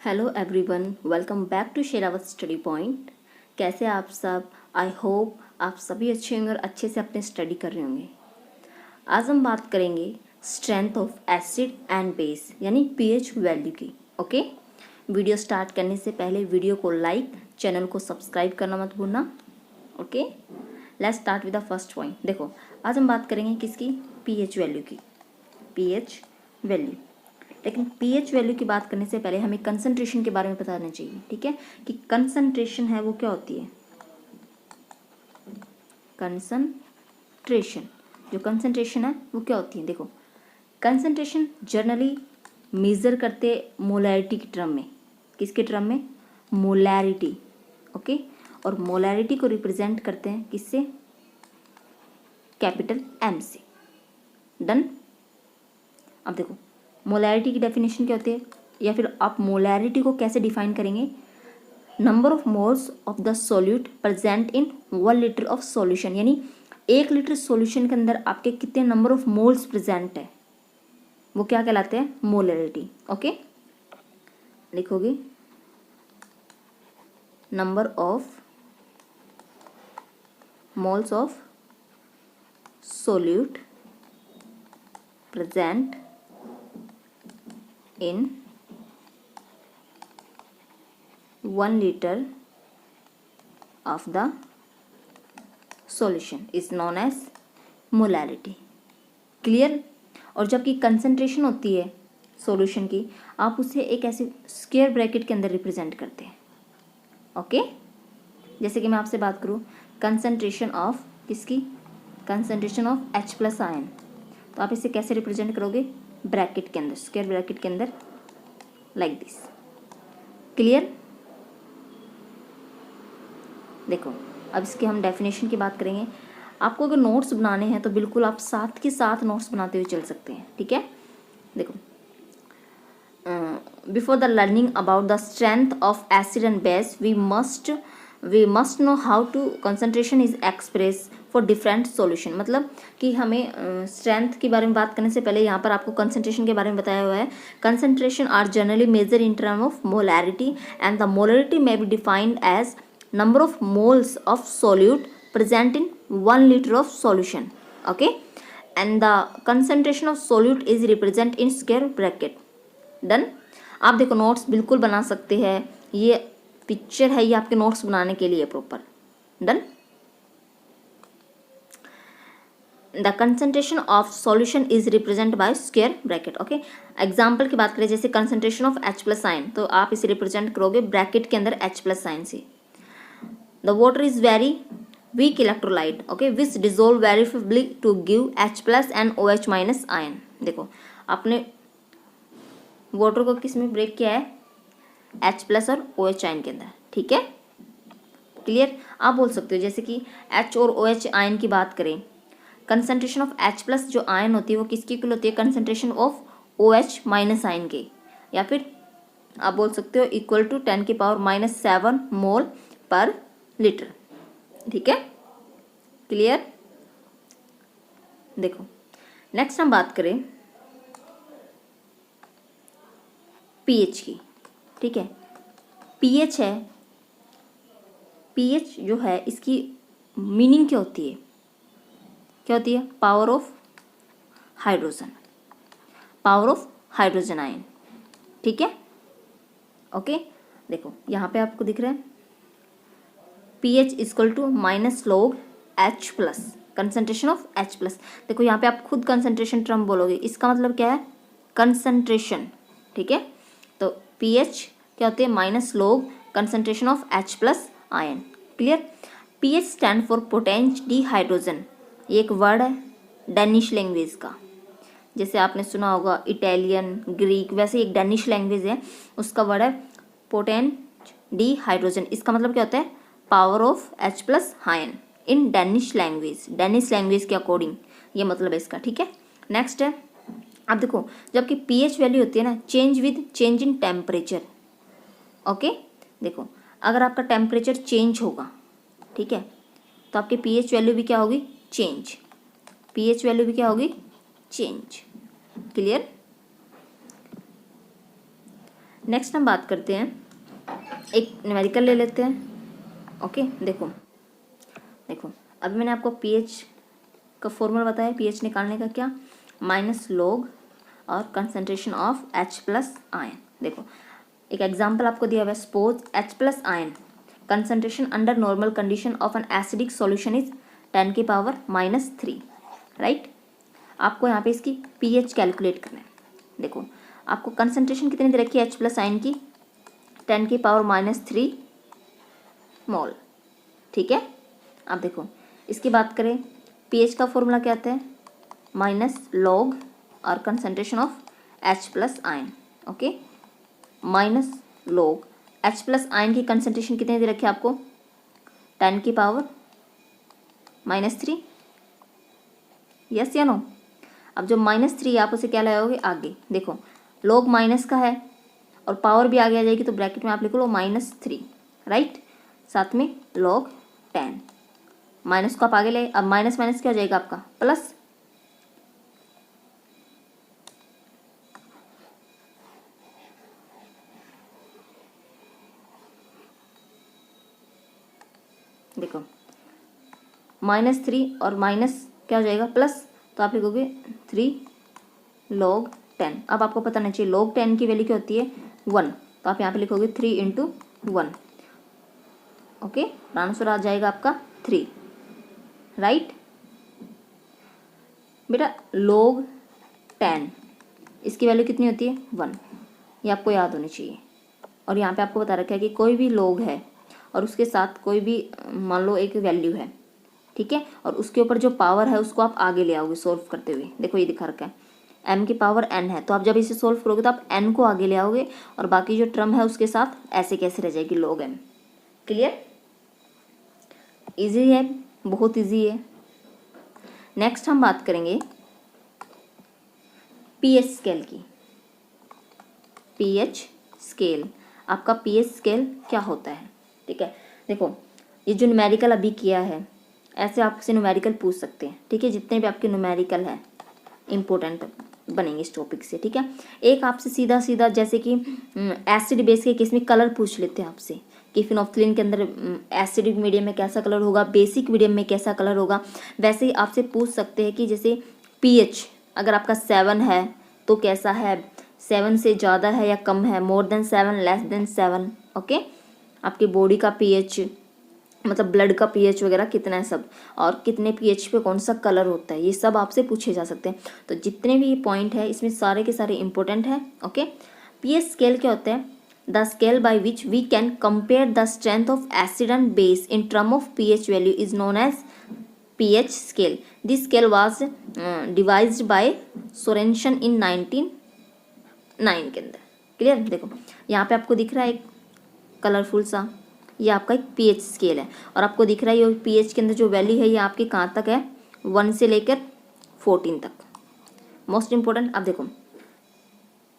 Hello everyone, welcome back to Sherawat study point. कैसे आप सब? आई होप आप सभी अच्छे होंगे और अच्छे से अपने स्टडी कर रहे होंगे। आज हम बात करेंगे strength of acid and base यानी पीएच वैल्यू की। ओके, वीडियो स्टार्ट करने से पहले वीडियो को लाइक, चैनल को सब्सक्राइब करना मत भूलना। Okay, let's start with the first point. देखो, आज हम बात करेंगे किसकी? पीएच वैल्यू की। पीएच वैल्यू, लेकिन पीएच वैल्यू की बात करने से पहले हमें कंसंट्रेशन के बारे में बताना चाहिए। ठीक है, कि कंसंट्रेशन है वो क्या होती है। कंसंट्रेशन, जो कंसंट्रेशन है वो क्या होती है? देखो, कंसंट्रेशन जनरली मेजर करते मोलैरिटी के टर्म में। किसके टर्म में? मोलैरिटी। ओके, और मोलैरिटी को रिप्रेजेंट करते हैं किससे? कैपिटल एम से। डन। अब देखो, मोलैरिटी की डेफिनेशन क्या होती है, या फिर आप मोलैरिटी को कैसे डिफाइन करेंगे? Number of moles of the solute present in 1 litre of solution, यानी 1 लीटर सॉल्यूशन के अंदर आपके कितने नंबर ऑफ मोल्स प्रेजेंट है, वो क्या कहलाते हैं? मोलैरिटी। ओके, लिखोगे number of moles of solute present in 1 liter of the solution is known as molarity। Clear? और जबकि कंसंट्रेशन होती है सॉल्यूशन की, आप उसे एक ऐसे स्क्वायर ब्रैकेट के अंदर रिप्रेजेंट करते हैं। ओके, जैसे कि मैं आपसे बात करूं कंसंट्रेशन ऑफ किसकी? Concentration of H plus ion, तो आप इसे कैसे रिप्रेजेंट करोगे? ब्रैकेट के अंदर, स्क्वायर ब्रैकेट के अंदर, लाइक दिस। क्लियर? देखो, अब इसके हम डेफिनेशन की बात करेंगे। आपको अगर नोट्स बनाने हैं तो बिल्कुल आप साथ के साथ नोट्स बनाते हुए चल सकते हैं। ठीक है, देखो, before the learning about the strength of acid and base we must know how to concentration is express for different solution. मतलब कि हमें स्ट्रेंथ के बारे में बात करने से पहले यहाँ पर आपको कंसंट्रेशन के बारे में बताया हुआ है। Concentration are generally measure in term of molarity and the molarity may be defined as number of moles of solute present in 1 liter of solution. Okay, and the concentration of solute is represent in square bracket. Done? आप देखो, notes बिल्कुल बना सकते हैं। ये picture है, ये आपके नोट्स बनाने के लिए proper. Done. The concentration of solution is represent by square bracket. Okay, example की बात करें, जैसे concentration of H plus ion, तो आप इसे रिप्रेजेंट करोगे ब्रैकेट के अंदर H प्लस आयन से। The water is very weak electrolyte, okay, which dissolve very favourably to give H plus and OH minus ion. देखो, आपने वाटर को किस में ब्रेक किया है? H प्लस और OH आयन के अंदर। ठीक है, क्लियर? आप बोल सकते हो जैसे कि H और OH आयन की बात करें, कंसंट्रेशन ऑफ H प्लस जो आयन होती है वो किसकी इक्वल होती है? Concentration of OH minus ion के, या फिर आप बोल सकते हो इक्वल टू 10⁻⁻7 मोल पर लीटर। ठीक है, क्लियर? देखो, नेक्स्ट हम बात करें पीएच की। ठीक है, पीएच है, पीएच जो है इसकी मीनिंग क्या होती है? क्या होती है? Power of hydrogen, power of hydrogen ion. ठीक है, ओके, देखो यहाँ पे आपको दिख रहा है pH equal to minus log H plus, concentration of H plus. देखो यहाँ पे आप खुद कंसंट्रेशन टर्म बोलोगे, इसका मतलब क्या है? कंसंट्रेशन। ठीक है, तो pH क्या होती है? Minus log concentration of H plus ion. Clear? pH stand for potent dehydrogen. ये एक वर्ड है डेनिश लैंग्वेज का, जैसे आपने सुना होगा इटालियन, ग्रीक, वैसे एक डेनिश लैंग्वेज है, उसका वर्ड है पोटेंट डिहाइड्रोजन। इसका मतलब क्या होता है? Power of H plus ion in Danish language. Danish language के अकॉर्डिंग ये मतलब है इसका। ठीक है, नेक्स्ट है, अब देखो, जबकि pH वैल्यू होती है ना, change with change in temperature. Okay, देखो, अगर आपका टेम्परेचर चेंज होगा, ठीक है, तो आपकी pH वैल्यू भी क्या होगी? चेंज। pH वैल्यू भी क्या होगी? चेंज। क्लियर? नेक्स्ट हम बात करते हैं, एक न्यूमेरिकल ले लेते हैं। ओके, देखो अभी मैंने आपको पीएच का फॉर्मूला बताया, पीएच निकालने का, क्या, माइनस लॉग और concentration of H plus ion. देखो एक एग्जांपल आपको दिया हुआ है, suppose H plus ion concentration under normal condition of an acidic solution is 10 की पावर -3, राइट। आपको यहाँ पे इसकी पीएच कैलकुलेट करना है। देखो आपको कंसंट्रेशन कितनी दे रखी है H प्लस आयन की, 10 की पावर -3 मोल, ठीक है। अब देखो इसकी बात करें, पीएच का फॉर्मूला क्या आता है, माइनस लॉग और concentration of H plus ion. Okay, minus log H plus ion की कंसंट्रेशन कितनी दे रखी है आपको, 10 की पावर -3, यस या नो। अब जो -3 आप उसे क्या लगाओगे आगे, देखो लॉग माइनस का है और पावर भी आगे आ जाएगी, तो ब्रैकेट में आप लिख लो -3, राइट, साथ में लॉग 10, माइनस को आप आगे ले, अब माइनस माइनस क्या हो जाएगा आपका प्लस, देखो -3 और माइनस क्या हो जाएगा प्लस, तो आप लिखोगे 3 log 10। अब आपको पता नहीं चाहिए log 10 की वैल्यू क्या होती है 1, तो आप यहाँ पे लिखोगे 3 × 1। ओके, आंसर आ जाएगा आपका 3, राइट। बेटा log 10 इसकी वैल्यू कितनी होती है 1, ये आपको याद होनी चाहिए। और यहाँ पे आपको बता रखा है कि कोई भी log है और उसके साथ कोई भी मान लो एक वैल्यू है, ठीक है, और उसके ऊपर जो पावर है उसको आप आगे ले आओगे सोल्व करते हुए। देखो ये दिखा रखा है m की पावर n है, तो आप जब इसे सोल्व करोगे तो आप n को आगे ले आओगे और बाकी जो टर्म है उसके साथ ऐसे कैसे रह जाएगी log m। क्लियर, इजी है, बहुत इजी है। नेक्स्ट हम बात करेंगे पीएच स्केल की। पीएच स्केल, आपका पीएच स्केल क्या होता है, ठीक है। देखो ये जो न्यूमेरिकल अभी किया है, ऐसे आपसे न्यूमेरिकल पूछ सकते हैं, ठीक है, जितने भी आपके न्यूमेरिकल है इंपॉर्टेंट बनेंगे इस टॉपिक से, ठीक है। एक आपसे सीधा सीधा जैसे कि एसिड बेस के केस में कलर पूछ लेते हैं आपसे कि फिनोल्फ्थालीन के अंदर एसिडिक मीडियम में कैसा कलर होगा, बेसिक मीडियम में कैसा कलर होगा। वैसे ही आपसे पूछ सकते हैं कि जैसे पीएच अगर आपका 7 है तो कैसा है, 7 से ज़्यादा है या कम है, more than 7, less than 7। Okay, आपकी बॉडी का पीएच मतलब ब्लड का पीएच वगैरह कितना है सब, और कितने पीएच पे कौन सा कलर होता है, ये सब आपसे पूछे जा सकते हैं। तो जितने भी पॉइंट है इसमें सारे के सारे इंपॉर्टेंट है। ओके, पीएच स्केल क्या होता है, the scale by which we can compare the strength of acid and base in term of pH value is known as pH scale. This scale was devised by Sorensen in 1909 के अंदर। Clear, देखो यहाँ पे आपको दिख रहा है एक कलरफुल सा, ये आपका एक पीएच स्केल है और आपको दिख रहा है ये पीएच के अंदर जो वैल्यू है ये आपकी कहाँ तक है, 1 से लेकर 14 तक। मोस्ट इम्पोर्टेंट, अब देखो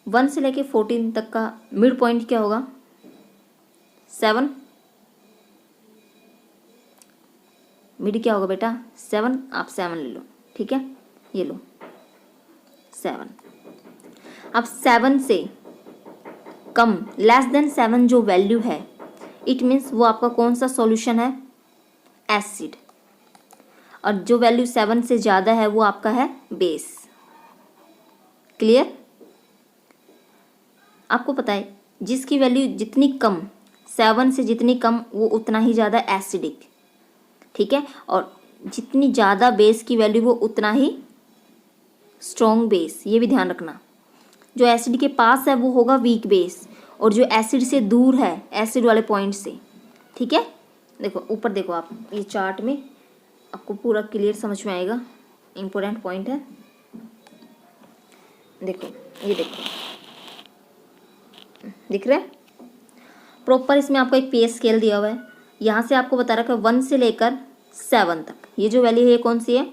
1 से लेकर 14 तक का मिड पॉइंट क्या होगा, 7। मिड क्या होगा बेटा 7, आप 7 ले लो, ठीक है, ये लो 7। अब 7 से कम लेस देन 7 जो वैल्यू है, इट मीन्स वो आपका कौन सा सॉल्यूशन है, एसिड। और जो वैल्यू 7 से ज़्यादा है वो आपका है बेस। क्लियर, आपको पता है जिसकी वैल्यू जितनी कम, 7 से जितनी कम वो उतना ही ज़्यादा एसिडिक, ठीक है, और जितनी ज़्यादा बेस की वैल्यू वो उतना ही स्ट्रॉन्ग बेस। ये भी ध्यान रखना, जो एसिड के पास है वो होगा वीक बेस और जो एसिड से दूर है एसिड वाले पॉइंट से, ठीक है। देखो ऊपर देखो आप, ये चार्ट में आपको पूरा क्लियर समझ में आएगा, इंपॉर्टेंट पॉइंट है। देखो ये देखो दिख रहा है प्रॉपर, इसमें आपको एक पीएच स्केल दिया हुआ है। यहाँ से आपको बता रखा है 1 से लेकर 7 तक, ये जो वैल्यू है ये कौन सी है,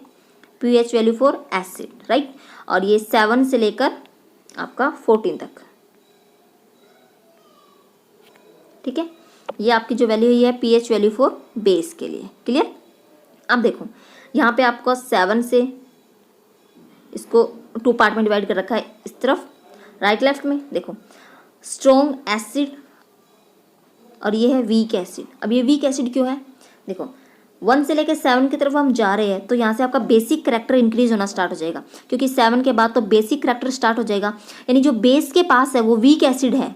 pH value for acid, right. और ये 7 से लेकर आपका 14 तक, ठीक है, ये आपकी जो वैल्यू है ये है पीएच वैल्यू फॉर बेस के लिए। क्लियर, अब देखो यहाँ पे आपको 7 से इसको 2 पार्ट में डिवाइड कर रखा है, इस तरफ राइट लेफ्ट में। देखो स्ट्रॉन्ग एसिड और ये है वीक एसिड। अब ये वीक एसिड क्यों है? देखो 1 से लेकर 7 की तरफ हम जा रहे हैं तो यहाँ से आपका बेसिक करैक्टर इंक्रीज होना स्टार्ट हो जाएगा, क्योंकि 7 के बाद तो बेसिक करैक्टर स्टार्ट हो जाएगा, यानी जो बेस के पास है वो वीक एसिड है।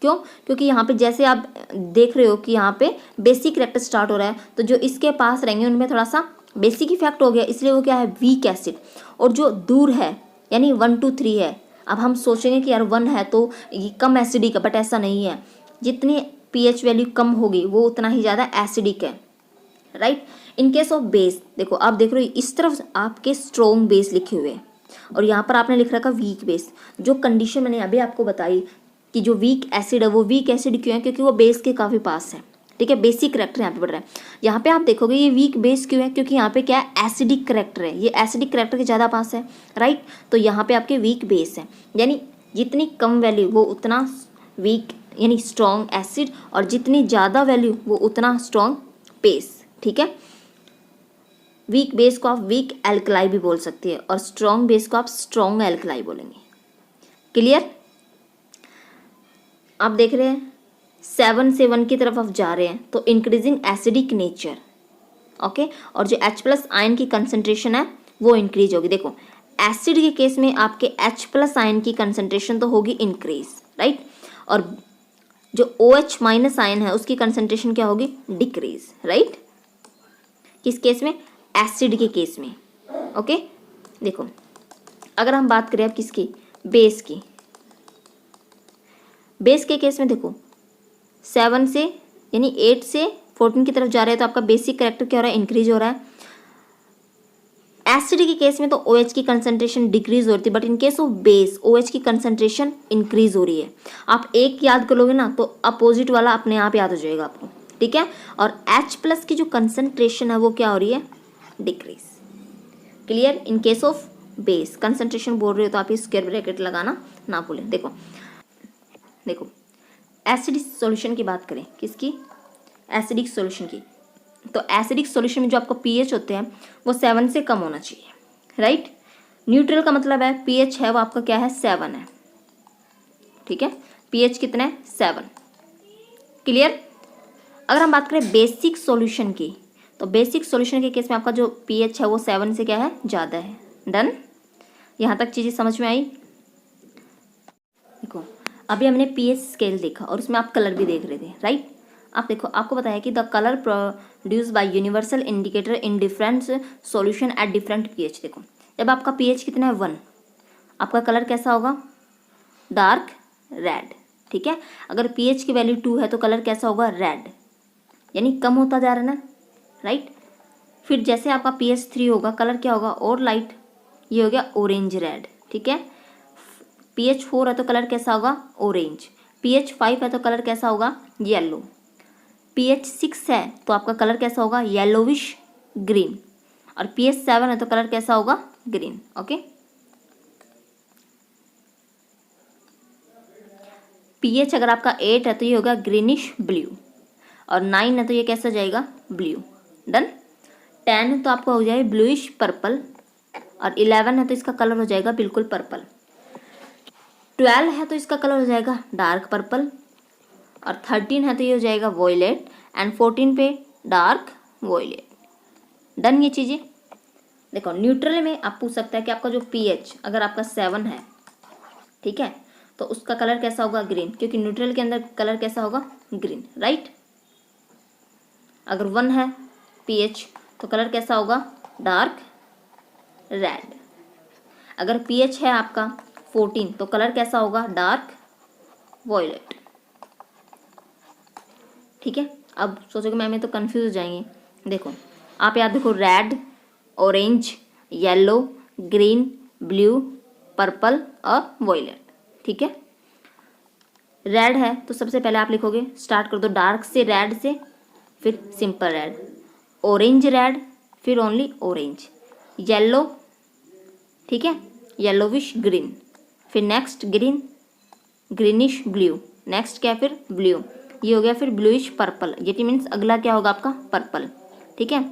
क्यों? क्योंकि यहाँ पे जैसे आप देख रहे हो कि यहाँ पे बेसिक करैक्टर स्टार्ट हो रहा है, तो जो इसके पास रहेंगे उनमें थोड़ा सा बेसिक इफेक्ट हो गया, इसलिए वो क्या है, वीक एसिड। और जो दूर है यानी 1 2 3 है, अब हम सोचेंगे कि यार 1 है तो ये कम एसिडिक है, बट ऐसा नहीं है। जितनी pH वैल्यू कम होगी वो उतना ही ज़्यादा एसिडिक है, right. In case of base, देखो आप देख रहे हो इस तरफ आपके स्ट्रॉन्ग बेस लिखे हुए हैं और यहाँ पर आपने लिख रखा वीक बेस। जो कंडीशन मैंने अभी आपको बताई कि जो वीक एसिड है वो वीक एसिड क्यों है, क्योंकि वो बेस के काफ़ी पास है, ठीक है। बेसिक करैक्टर यहाँ पे बढ़ रहा है। यहाँ पे आप देखोगे ये वीक बेस क्यों है, क्योंकि यहाँ पे क्या है, एसिडिक करैक्टर है, ये एसिडिक करैक्टर के ज़्यादा पास है, राइट। तो यहाँ पे आपके वीक बेस है, यानी जितनी कम वैल्यू वो उतना वीक यानी स्ट्रॉन्ग एसिड, और जितनी ज़्यादा वैल्यू वो उतना स्ट्रॉन्ग बेस, ठीक है। वीक बेस को आप वीक एल्कलाई भी बोल सकते हैं और स्ट्रॉन्ग बेस को आप स्ट्रॉन्ग एल्कलाई बोलेंगे। क्लियर? आप देख रहे हैं 7 से 1 की तरफ आप जा रहे हैं तो इंक्रीजिंग एसिडिक नेचर, ओके। और जो H+ आयन की कंसंट्रेशन है वो इंक्रीज होगी। देखो एसिड के केस में आपके H+ आयन की कंसंट्रेशन तो होगी इंक्रीज, राइट। और जो OH- आयन है उसकी कंसंट्रेशन क्या होगी, डिक्रीज, राइट। किस केस में? एसिड के केस में, ओके। देखो अगर हम बात करें अब किसकी, बेस की, बेस के केस में देखो 7 से यानी 8 से 14 की तरफ जा रहे हैं तो आपका बेसिक करैक्टर क्या हो रहा है, इंक्रीज हो रहा है। एसिड के केस में तो OH की कंसंट्रेशन डिक्रीज हो रही थी, but in case of base OH की कंसंट्रेशन इंक्रीज हो रही है। आप एक याद कर लोगे ना तो अपोजिट वाला अपने आप याद हो जाएगा आपको, ठीक है। और H+ की जो कंसंट्रेशन है वो क्या हो रही है, decrease. Clear? In case of base concentration बोल रहे हो तो आप ये स्क्वायर ब्रैकेट लगाना ना भूलें। देखो देखो एसिडिक सॉल्यूशन की बात करें, किसकी, एसिडिक सॉल्यूशन की, तो एसिडिक सॉल्यूशन में जो आपको pH होते हैं वो 7 से कम होना चाहिए, राइट। न्यूट्रल का मतलब है pH है वो आपका क्या है, 7 है, ठीक है। pH कितना है, 7। क्लियर? अगर हम बात करें बेसिक सॉल्यूशन की, तो बेसिक सॉल्यूशन के केस में आपका जो pH है वो 7 से क्या है, ज़्यादा है। डन? यहाँ तक चीज़ें समझ में आई? देखो अभी हमने pH स्केल देखा और उसमें आप कलर भी देख रहे थे, राइट। आप देखो आपको बताया कि the colour produce by universal indicator in different solution at different pH। देखो जब आपका pH कितना है, 1, आपका कलर कैसा होगा, डार्क रेड, ठीक है। अगर pH की वैल्यू 2 है तो कलर कैसा होगा, रेड, यानी कम होता जा रहा है ना, राइट। फिर जैसे आपका pH 3 होगा कलर क्या होगा, और लाइट, ये हो गया ऑरेंज रेड, ठीक है। pH 4 है तो कलर कैसा होगा, ऑरेंज। pH 5 है तो कलर कैसा होगा, येलो। pH 6 है तो आपका कलर कैसा होगा, येलोविश ग्रीन। और pH 7 है तो कलर कैसा होगा, ग्रीन, ओके। pH अगर आपका 8 है तो ये होगा ग्रीनिश ब्लू, और 9 है तो ये कैसा जाएगा, ब्लू। डन? 10 है तो आपका हो जाएगा ब्लूइश पर्पल, और 11 है तो इसका कलर हो जाएगा बिल्कुल पर्पल। 12 है तो इसका कलर हो जाएगा डार्क पर्पल, और 13 है तो ये हो जाएगा वॉयलेट, एंड 14 पे डार्क वॉयलेट। डन? ये चीज़ें देखो न्यूट्रल में आप पूछ सकते हैं कि आपका जो pH अगर आपका 7 है, ठीक है, तो उसका कलर कैसा होगा, ग्रीन, क्योंकि न्यूट्रल के अंदर कलर कैसा होगा, ग्रीन, राइट। अगर 1 है pH तो कलर कैसा होगा, डार्क रेड। अगर pH है आपका 14 तो कलर कैसा होगा, डार्क वॉयलेट, ठीक है। अब सोचोगे मैम तो कंफ्यूज हो जाएंगे। देखो आप याद देखो, red, orange, yellow, green, blue, purple और वॉयलेट, ठीक है। रेड है तो सबसे पहले आप लिखोगे, स्टार्ट कर दो डार्क से, रेड से, फिर सिंपल रेड, ऑरेंज रेड, फिर ओनली ऑरेंज, येलो, ठीक है, येलोविश ग्रीन, फिर next green, greenish blue, next क्या, फिर ब्लू, ये हो गया फिर ब्लूइश पर्पल, ये मीन्स अगला क्या होगा आपका, पर्पल, ठीक है।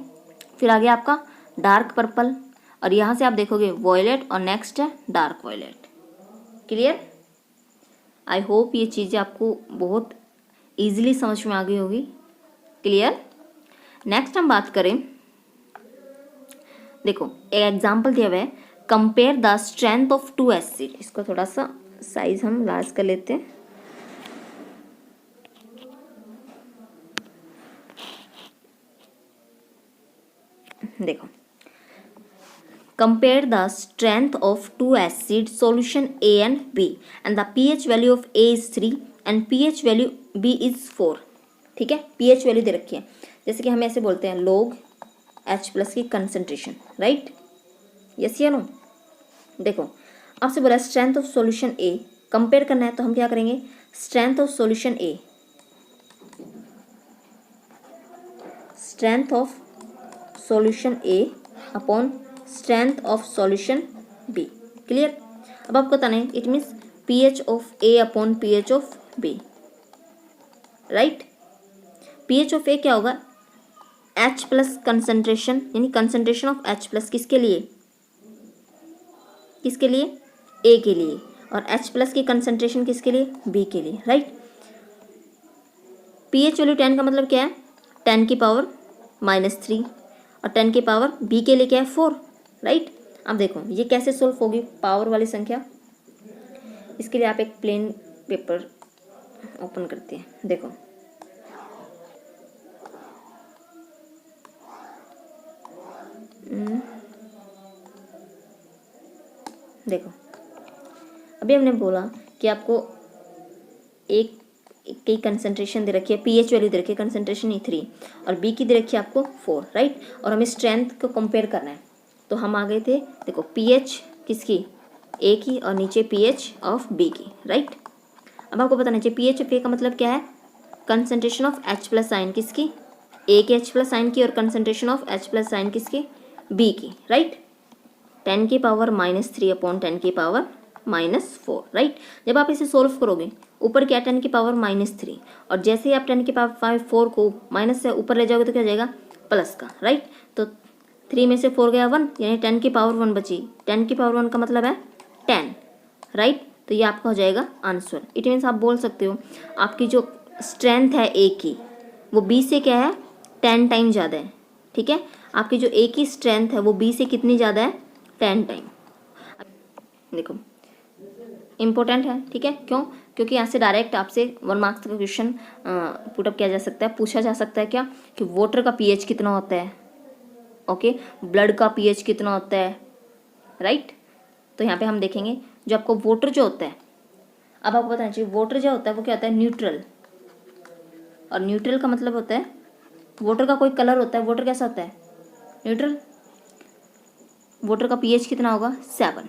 फिर आ गया आपका डार्क पर्पल, और यहाँ से आप देखोगे वॉयलेट, और नेक्स्ट है dark violet. Clear? I hope ये चीज़ें आपको बहुत ईजिली समझ में आ गई होगी। क्लियर। नेक्स्ट हम बात करें, देखो एक एग्जाम्पल दिया हुआ है, compare the strength of two acid. इसको थोड़ा सा साइज हम लार्ज कर लेते हैं। देखो, compare the strength of two acid solution A and B and the pH value of A is 3 and pH value B is 4। ठीक है, pH वैल्यू दे रखी है, जैसे कि हम ऐसे बोलते हैं log H प्लस की कंसंट्रेशन, राइट, यस या नो। देखो आपसे बोला strength of solution A compare करना है, तो हम क्या करेंगे, strength of solution A, strength of solution A upon strength of solution B। Clear. अब आपको बताना है, it means pH of A upon pH of B, right. pH of A क्या होगा, H प्लस कंसंट्रेशन, यानी कंसंट्रेशन ऑफ H प्लस किसके लिए, किसके लिए, A के लिए, और H प्लस की कंसंट्रेशन किसके लिए, B के लिए, राइट। pH वैल्यू 10 का मतलब क्या है, 10 की पावर -3 और 10 की पावर B के लिए क्या है 4, राइट। अब देखो ये कैसे सोल्व होगी पावर वाली संख्या, इसके लिए आप एक प्लेन पेपर ओपन करते हैं। देखो देखो अभी हमने बोला कि आपको एक की कंसंट्रेशन दे रखी है, pH वैल्यू दे रखी है, कंसंट्रेशन ही 3 और B की दे रखी है आपको 4, राइट, और हमें स्ट्रेंथ को कंपेयर करना है। तो हम आ गए थे, देखो pH किसकी, A की, और नीचे pH ऑफ B की, राइट। अब आपको बताना चाहिए pH ऑफ A का मतलब क्या है, concentration of H plus ion किसकी, A के H प्लस आयन की, और concentration of H plus ion किसकी, B की, राइट। 10 की पावर -3 अपॉन 10 की पावर -4, राइट। जब आप इसे सोल्व करोगे, ऊपर क्या 10 की पावर -3, और जैसे ही आप 10 की पावर 4 को माइनस से ऊपर ले जाओगे तो क्या जाएगा, प्लस का, राइट। तो 3 में से 4 गया 1, यानी 10 की पावर 1 बची। 10 की पावर 1 का मतलब है 10, राइट। तो ये आपका हो जाएगा आंसर। इट मीन्स आप बोल सकते हो आपकी जो स्ट्रेंथ है A की, वो B से क्या है, 10 टाइम ज़्यादा है, ठीक है। आपकी जो A की स्ट्रेंथ है वो B से कितनी ज़्यादा है, 10 टाइम। देखो इम्पोर्टेंट है, ठीक है, क्यों, क्योंकि यहाँ से डायरेक्ट आपसे 1 मार्क्स का क्वेश्चन पुटअप किया जा सकता है, पूछा जा सकता है क्या, कि वाटर का pH कितना होता है, ओके, ब्लड का pH कितना होता है, राइट। तो यहाँ पे हम देखेंगे जो आपको वाटर जो होता है, अब आपको बताना चाहिए वाटर जो होता है वो क्या होता है, न्यूट्रल, और न्यूट्रल का मतलब होता है वाटर का कोई कलर होता है, वाटर कैसा होता है, न्यूट्रल। वाटर का pH कितना होगा, 7।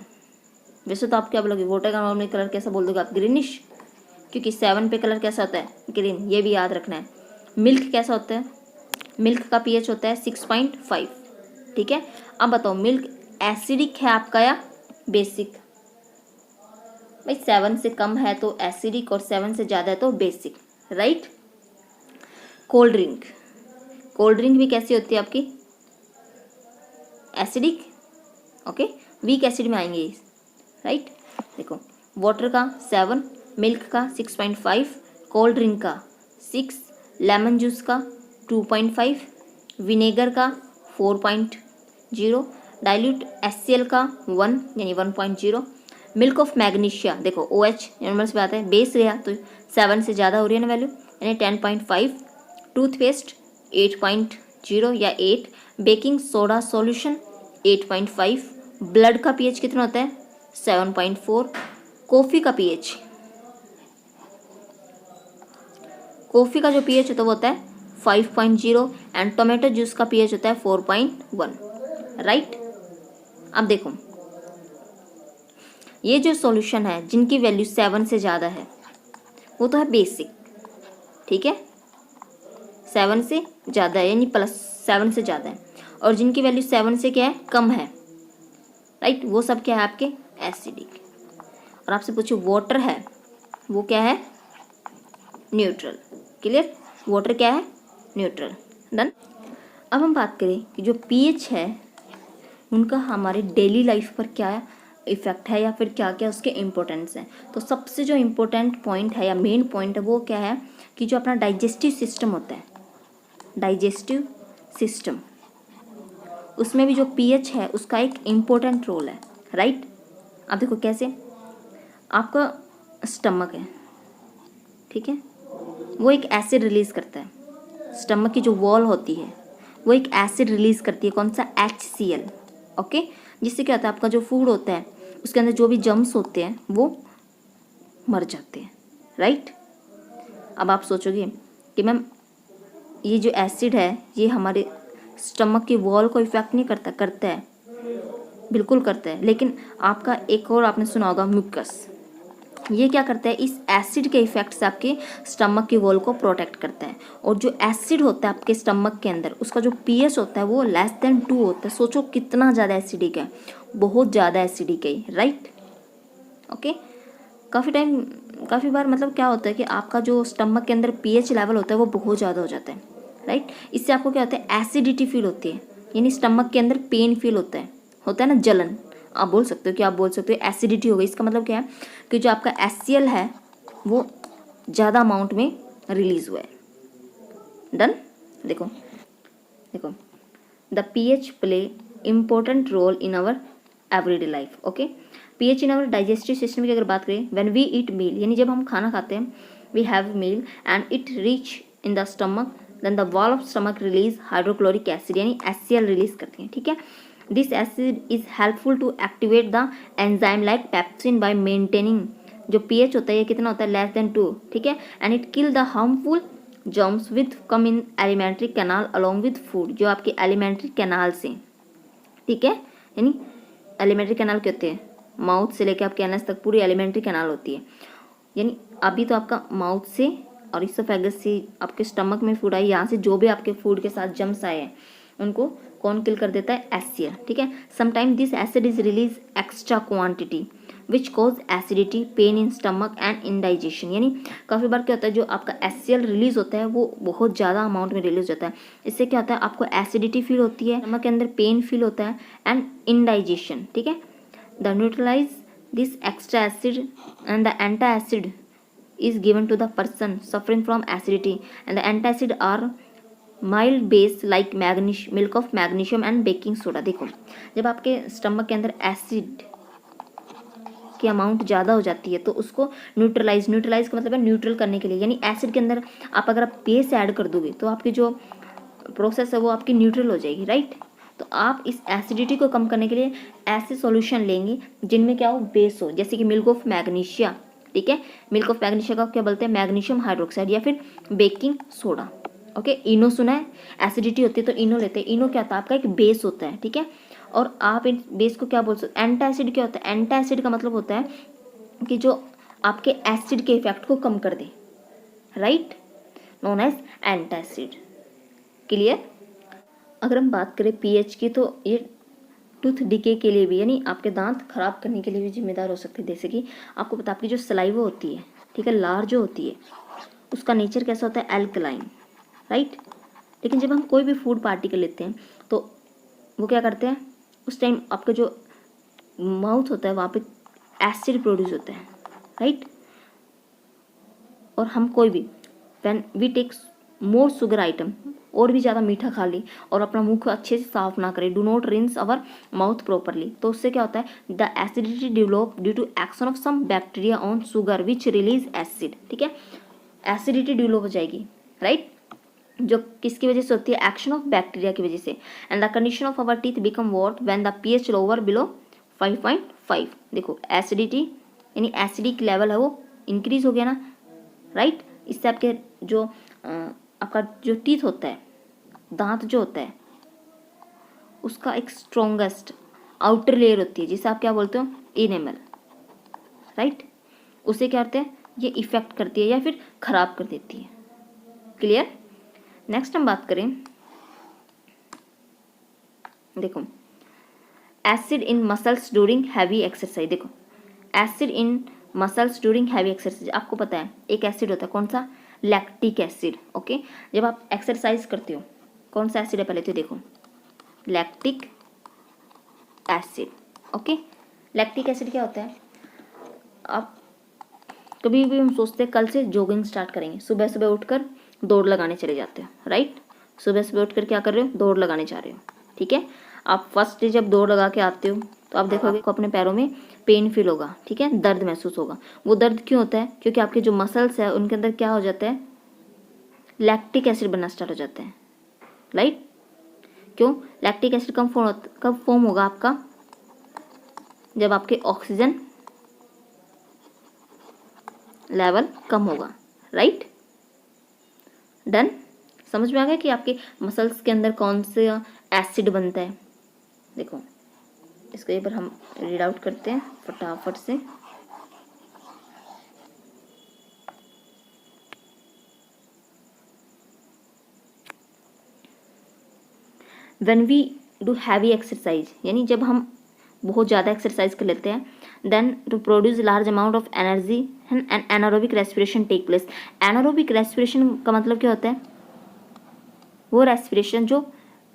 वैसे तो आप क्या बोलोगे, वाटर का नॉर्मल कलर कैसा बोल दोगे आप, ग्रीनिश, क्योंकि 7 पे कलर कैसा होता है, ग्रीन, ये भी याद रखना है। मिल्क कैसा होता है, मिल्क का pH होता है 6.5, ठीक है। अब बताओ मिल्क एसिडिक है आपका या बेसिक, भाई 7 से कम है तो एसिडिक और 7 से ज़्यादा है तो basic, right. Cold drink, cold drink भी कैसी होती है आपकी, एसिडिक, ओके, वीक एसिड में आएंगे, राइट। देखो वाटर का 7, मिल्क का 6.5, कोल्ड ड्रिंक का 6, लेमन जूस का 2.5, विनेगर का 4.0, डाइल्यूट HCl का 1 यानी 1.0, मिल्क ऑफ मैग्नीशिया, देखो OH नॉर्मल्स पे आता है, बेस रहा तो 7 से ज़्यादा हो रही है ना वैल्यू, यानी 10.5, टूथपेस्ट 8.0 या 8, बेकिंग सोडा सॉल्यूशन 8.5, ब्लड का pH कितना होता है 7.4, कॉफ़ी का pH, कॉफ़ी का जो pH होता है वो होता है 5.0 एंड टोमेटो जूस का pH होता है 4.1, राइट। अब देखो ये जो सॉल्यूशन है जिनकी वैल्यू 7 से ज़्यादा है वो तो है बेसिक, ठीक है, 7 से ज़्यादा है यानी +7 से ज़्यादा है, और जिनकी वैल्यू 7 से क्या है, कम है, राइट, वो सब क्या है आपके एसिडिक। और आपसे पूछो वाटर है वो क्या है, न्यूट्रल, क्लियर, वाटर क्या है, न्यूट्रल, डन। अब हम बात करें कि जो pH है उनका हमारे डेली लाइफ पर क्या इफ़ेक्ट है या फिर क्या क्या उसके इम्पोर्टेंस हैं। तो सबसे जो इम्पोर्टेंट पॉइंट है या मेन पॉइंट है वो क्या है कि जो अपना डाइजेस्टिव सिस्टम होता है, डाइजेस्टिव सिस्टम, उसमें भी जो पीएच है उसका एक इम्पोर्टेंट रोल है, राइट। अब देखो कैसे, आपका स्टमक है, ठीक है, वो एक एसिड रिलीज़ करता है। स्टमक की जो वॉल होती है वो एक एसिड रिलीज़ करती है, कौन सा, HCl, ओके। जिससे क्या होता है, आपका जो फूड होता है उसके अंदर जो भी जर्म्स होते हैं वो मर जाते हैं, राइट। अब आप सोचोगे कि मैम ये जो एसिड है ये हमारे स्टमक की वॉल को इफेक्ट नहीं करता, करता है, बिल्कुल करता है। लेकिन आपका एक और आपने सुना होगा म्यूकस, ये क्या करता है, इस एसिड के इफेक्ट से आपके स्टमक की वॉल को प्रोटेक्ट करता है। और जो एसिड होता है आपके स्टमक के अंदर, उसका जो पीएच होता है वो <2 होता है। सोचो कितना ज़्यादा एसिडिक है, बहुत ज़्यादा एसिडिक है, राइट, ओके। काफ़ी बार मतलब क्या होता है कि आपका जो स्टमक के अंदर पीएच लेवल होता है वो बहुत ज़्यादा हो जाता है, राइट। इससे आपको क्या होता है, एसिडिटी फील होती है, यानी स्टमक के अंदर पेन फील होता है ना, जलन। आप बोल सकते हो कि आप बोल सकते हो एसिडिटी हो गई। इसका मतलब क्या है कि जो आपका HCl है वो ज़्यादा अमाउंट में रिलीज़ हुआ है। डन। देखो देखो, the pH play important role in our everyday life, okay. PH in our digestive system की अगर बात करें, व्हेन वी ईट मील, यानी जब हम खाना खाते हैं, we have meal and it reach in the stomach, then the wall of stomach release hydrochloric acid, यानी HCl रिलीज करती है, ठीक है। This acid is helpful to activate the enzyme like pepsin by maintaining, जो pH होता है ये कितना होता है, <2, ठीक है। And it kill the harmful germs with come in alimentary canal along with food, जो आपके एलिमेंट्री कैनाल से, ठीक है, यानी एलिमेंट्री कैनाल क्या होते हैं, माउथ से लेकर आपके एनस तक पूरी एलिमेंट्री कैनाल होती है। यानी अभी तो आपका माउथ से और इसोफेगस से आपके स्टमक में फूड आई, यहाँ से जो भी आपके फूड के साथ जम्स आए हैं उनको कौन किल कर देता है, HCl, ठीक है। Sometime this acid is release extra quantity which cause acidity, pain in stomach and indigestion, यानी काफ़ी बार क्या होता है, जो आपका HCl रिलीज होता है वो बहुत ज़्यादा अमाउंट में रिलीज होता है। इससे क्या होता है, आपको एसिडिटी फील होती है, स्टमक के अंदर पेन फील होता है एंड इंडाइजेशन, ठीक है। The neutralise this extra acid and the antacid is given to the person suffering from acidity, and the antacid are mild base like milk of magnesium and baking soda। देखो जब आपके stomach के अंदर acid की amount ज़्यादा हो जाती है तो उसको न्यूट्रलाइज का मतलब है न्यूट्रल करने के लिए, यानी एसिड के अंदर अगर आप बेस ऐड कर दोगे तो आपकी जो प्रोसेस है वो आपकी न्यूट्रल हो जाएगी, राइट। तो आप इस एसिडिटी को कम करने के लिए ऐसे सॉल्यूशन लेंगे जिनमें क्या हो, बेस हो, जैसे कि मिल्क ऑफ मैग्नीशिया, ठीक है। मिल्क ऑफ मैग्नीशिया का क्या बोलते हैं, मैग्नीशियम हाइड्रोक्साइड, या फिर बेकिंग सोडा, ओके। इनो सुना है, एसिडिटी होती है तो इनो लेते हैं। इनो क्या होता है, आपका एक बेस होता है, ठीक है। और आप इन बेस को क्या बोल सकते, एंटासिड क्या होता है, एंटासिड का मतलब होता है कि जो आपके एसिड के इफेक्ट को कम कर दे, right, known as antacid. Clear. अगर हम बात करें पीएच की तो ये टूथ डिके के लिए भी, यानी आपके दांत खराब करने के लिए भी जिम्मेदार हो सकती है। जैसे कि आपको पता, आपकी जो सलाइवा होती है, ठीक है, लार जो होती है उसका नेचर कैसा होता है, एल्कलाइन, राइट। लेकिन जब हम कोई भी फूड पार्टिकल लेते हैं तो वो क्या करते हैं, उस टाइम आपका जो माउथ होता है वहाँ पे एसिड प्रोड्यूस होता है, राइट। और हम कोई भी when we take more sugar item, और भी ज़्यादा मीठा खा ली और अपना मुंह को अच्छे से साफ ना करें, do not rinse our mouth properly, तो उससे क्या होता है, the acidity develop due to action of some bacteria on sugar which release acid, ठीक है। एसिडिटी डेवलप हो जाएगी, राइट, जो किसकी वजह से होती है, एक्शन ऑफ बैक्टीरिया की वजह से। And the condition of our teeth become what when the pH lower below 5.5। देखो एसिडिटी यानी एसिडिक लेवल है वो इंक्रीज हो गया ना, राइट। इससे आपके जो आपका जो टीथ होता है, दांत जो होता है, उसका एक स्ट्रॉन्गेस्ट आउटर लेयर होती है जिसे आप क्या बोलते हो, इनेमल, राइट। उसे क्या करते हैं, ये इफेक्ट करती है या फिर खराब कर देती है। क्लियर। नेक्स्ट हम बात करें, देखो acid in muscles during heavy exercise. देखो acid in muscles during heavy exercise, आपको पता है एक एसिड होता है, कौन सा, लैक्टिक एसिड, ओके। जब आप एक्सरसाइज करते हो कौन सा एसिड है, पहले तो देखो lactic acid, okay. Lactic acid क्या होता है, आप कभी भी हम सोचते हैं कल से जॉगिंग स्टार्ट करेंगे, सुबह सुबह उठकर दौड़ लगाने चले जाते हो, राइट। सुबह सुबह उठकर क्या कर रहे हो, दौड़ लगाने जा रहे हो, ठीक है। आप फर्स्ट डे जब दौड़ लगा के आते हो तो आप देखोगे को अपने पैरों में पेन फील होगा, ठीक है, दर्द महसूस होगा। वो दर्द क्यों होता है, क्योंकि आपके जो मसल्स है उनके अंदर क्या हो जाता है, लैक्टिक एसिड बनना स्टार्ट हो जाते हैं, राइट। क्यों, लैक्टिक एसिड कब फॉर्म होगा आपका, जब आपके ऑक्सीजन लेवल कम होगा, राइट। डन, समझ में आ गया कि आपके मसल्स के अंदर कौन से एसिड बनता है। देखो इसको एक बार हम रीड आउट करते हैं फटाफट से। When we do heavy exercise, यानी जब हम बहुत ज़्यादा एक्सरसाइज कर लेते हैं, then to produce large amount of energy and anaerobic respiration take place. Anaerobic respiration का मतलब क्या होता है, वो रेस्पिरेशन जो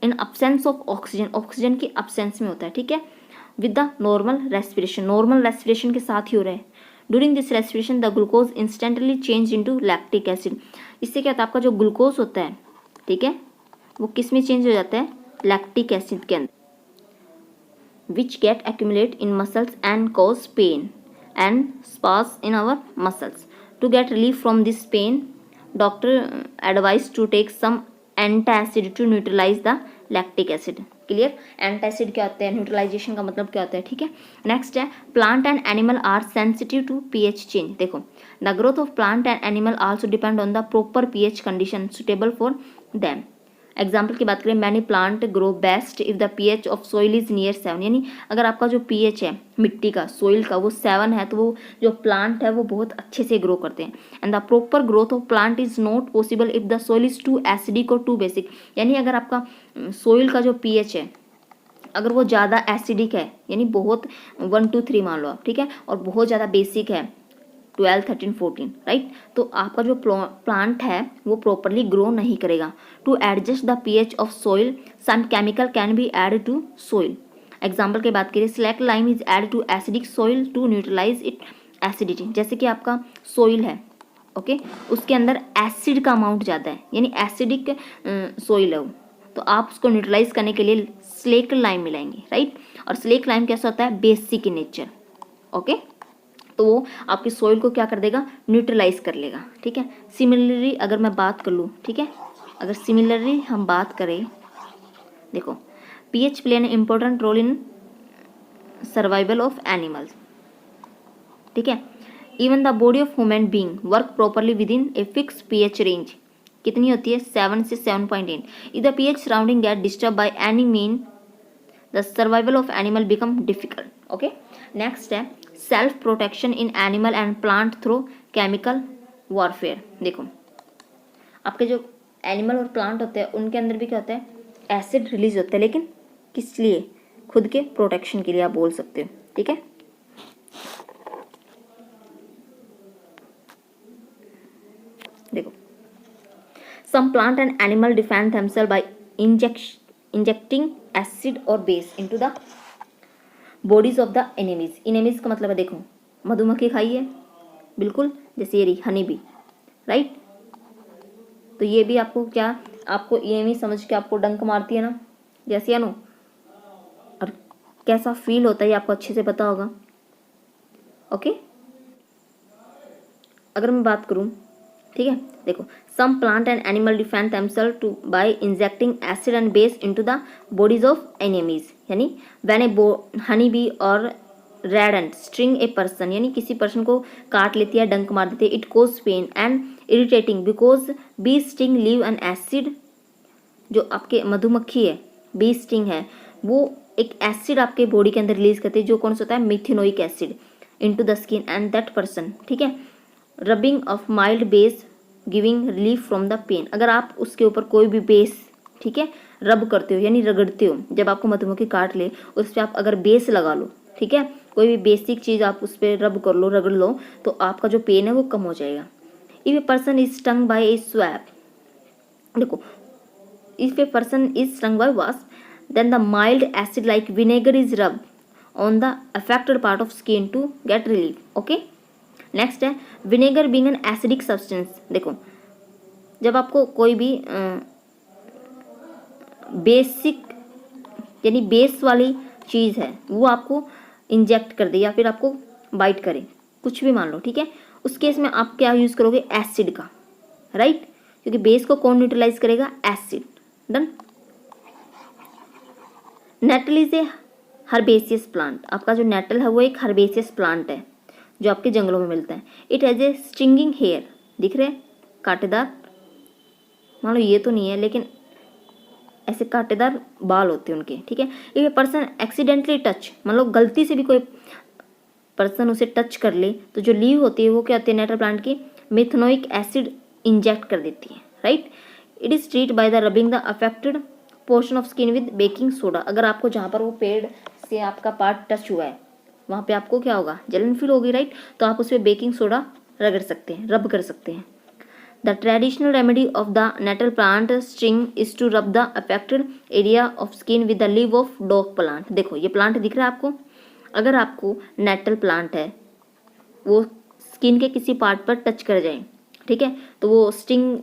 in absence of oxygen, oxygen की अब्सेंस में होता है, ठीक है, with the normal respiration, normal respiration के साथ ही हो रहा है। During this respiration the glucose instantly change into lactic acid. इससे क्या होता है, आपका जो ग्लूकोज होता है, ठीक है, वो किस में चेंज हो जाता है, लैक्टिक एसिड के अंदर, which get accumulate in muscles and cause pain and spasms in our muscles. To get relief from this pain, doctor advised to take some antacid to neutralize the lactic acid. Clear, antacid क्या होता है, neutralisation का मतलब क्या होता है, ठीक है। नेक्स्ट है plant and animal are sensitive to pH change. देखो the growth of plant and animal also depend on the proper pH condition suitable for them. Example की बात करें, many plant grow best if the pH of soil is near 7, यानी अगर आपका जो pH है मिट्टी का, सोइल का, वो 7 है तो वो जो प्लांट है वो बहुत अच्छे से ग्रो करते हैं। And the proper growth of plant is not possible if the soil is too acidic और टू बेसिक, यानी अगर आपका सोइल का जो पीएच है अगर वो ज़्यादा एसिडिक है, यानी बहुत 1 2 3 मान लो आप, ठीक है, और बहुत ज़्यादा बेसिक है 12 13 14, राइट, तो आपका जो प्लांट है वो प्रॉपरली ग्रो नहीं करेगा। To adjust the pH of soil some chemical can be add to soil. Example की बात करें, slack lime is add to acidic soil to neutralise it acidity. जैसे कि आपका सॉइल है, ओके, उसके अंदर एसिड का अमाउंट ज़्यादा है, यानी एसिडिक सॉइल है वो, तो आप उसको न्यूट्रलाइज करने के लिए स्लेक लाइम मिलाएंगे, राइट। और स्लेक लाइम कैसा होता है, बेसिक इन नेचर, ओके, तो वो आपकी सॉइल को क्या कर देगा, न्यूट्रलाइज कर लेगा, ठीक है। सिमिलरली अगर मैं बात कर लूँ, ठीक है, अगर सिमिलरली हम बात करें, देखो pH play an important role in survival of animals, ठीक है। Even the body of human being work properly within a fix pH range, कितनी होती है, 7 से 7.8। If the pH surrounding get disturb by any mean the survival of animal become difficult, okay. Next है self protection in animal and plant through chemical warfare. देखो आपके जो animal और plant होते हैं उनके अंदर भी क्या होता है, एसिड रिलीज होता है, लेकिन किस लिए, खुद के प्रोटेक्शन के लिए आप बोल सकते हो, ठीक है। देखो some plant and animal defend themself by injecting acid और base into the bodies of the enemies. Enemies का मतलब है, देखो मधुमक्खी खाई है, बिल्कुल, जैसे ये रही हनी बी, राइट, तो ये भी आपको क्या, आपको एनिमी समझ के आपको डंक मारती है ना, जैसे अनु, और कैसा फील होता है ये आपको अच्छे से पता होगा, ओके। अगर मैं बात करूं, ठीक है, देखो some plant and animal defend themselves too by injecting acid and base into the bodies of enemies, यानी व्हेन ए हनी बी और रेडेंट स्ट्रिंग ए पर्सन, यानी किसी पर्सन को काट लेती है, डंक मार देती है, it cause pain and irritating because bee sting leave an acid. जो आपके मधुमक्खी है, बी स्टिंग है, वो एक एसिड आपके बॉडी के अंदर रिलीज करती है, जो कौन सा होता है, methanoic acid into the skin and that person, ठीक है, rubbing of mild base giving relief from the pain. अगर आप उसके ऊपर कोई भी बेस, ठीक है, रब करते हो यानी रगड़ते हो, जब आपको मधुमक्खी काट ले उस पर आप अगर बेस लगा लो, ठीक है, कोई भी बेसिक चीज़ आप उस पर रब कर लो, रगड़ लो, तो आपका जो पेन है वो कम हो जाएगा। If a person is stung by a swap, देखो if a person is stung by wasp then the mild acid like vinegar is rub on the affected part of skin to get relief. Okay, next है vinegar being an acidic substance. देखो जब आपको कोई भी basic यानी base वाली चीज़ है वो आपको इंजेक्ट कर दे या फिर आपको बाइट करे, कुछ भी मान लो, ठीक है, उस केस में आप क्या यूज़ करोगे, एसिड का, राइट, क्योंकि बेस को कौन न्यूट्रलाइज करेगा, acid. Done. Nettle is a herbaceous plant. आपका जो नेटल है वो एक हर्बेसियस प्लांट है जो आपके जंगलों में मिलता है। It has a stinging hair, दिख रहे हैं, कांटेदार, मान लो ये तो नहीं है लेकिन ऐसे कांटेदार बाल होते हैं उनके, ठीक है। If a person accidentally touch, मान लो गलती से भी कोई पर्सन उसे टच कर ले तो जो लीव होती है वो क्या होती है, नेटल प्लांट की, मेथनोइक एसिड इंजेक्ट कर देती है, right. It is treat by the rubbing the affected portion of skin with baking soda. अगर आपको जहाँ पर वो पेड़ से आपका पार्ट टच हुआ है वहाँ पे आपको क्या होगा, जलन फील होगी, राइट, तो आप उस पर बेकिंग सोडा रगड़ सकते हैं, रब कर सकते हैं। The traditional remedy of the nettle plant sting is to rub the affected area of skin with the leave of dock plant. देखो ये प्लांट दिख रहा है आपको, अगर आपको नेटल प्लांट है वो स्किन के किसी पार्ट पर टच कर जाए, ठीक है, तो वो स्टिंग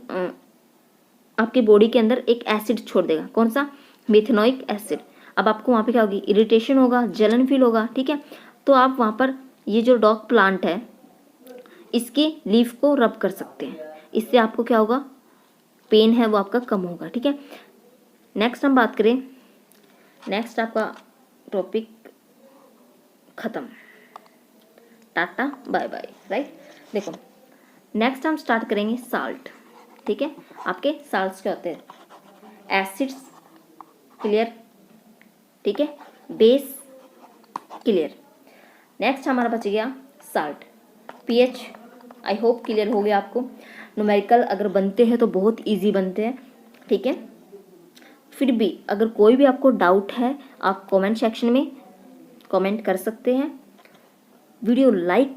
आपकी बॉडी के अंदर एक एसिड छोड़ देगा, कौन सा, मेथनोइक एसिड। अब आपको वहाँ पे क्या होगी, इरिटेशन होगा, जलन फील होगा, ठीक है, तो आप वहाँ पर ये जो डॉग प्लांट है इसके लीफ को रब कर सकते हैं, इससे आपको क्या होगा, पेन है वो आपका कम होगा, ठीक है। नेक्स्ट हम बात करें, नेक्स्ट आपका टॉपिक खत्म, टाटा बाय बाय, राइट। देखो नेक्स्ट हम स्टार्ट करेंगे साल्ट, ठीक है। आपके साल्ट्स क्या होते हैं, एसिड्स क्लियर, ठीक है, बेस क्लियर। नेक्स्ट हमारा बच गया salt, pH, I hope clear हो गया आपको। न्यूमेरिकल अगर बनते हैं तो बहुत इजी बनते हैं, ठीक है। फिर भी अगर कोई भी आपको डाउट है आप कमेंट सेक्शन में कमेंट कर सकते हैं। वीडियो लाइक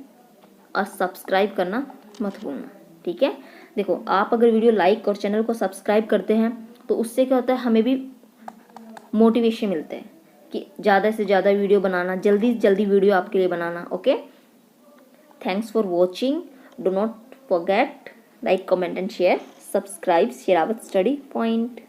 और सब्सक्राइब करना मत भूलना, ठीक है। देखो आप अगर वीडियो लाइक और चैनल को सब्सक्राइब करते हैं तो उससे क्या होता है, हमें भी मोटिवेशन मिलता है कि ज़्यादा से ज़्यादा वीडियो बनाना, जल्दी से जल्दी वीडियो आपके लिए बनाना। Okay, thanks for watching, do not forget like, comment and share, subscribe Sherawat study point.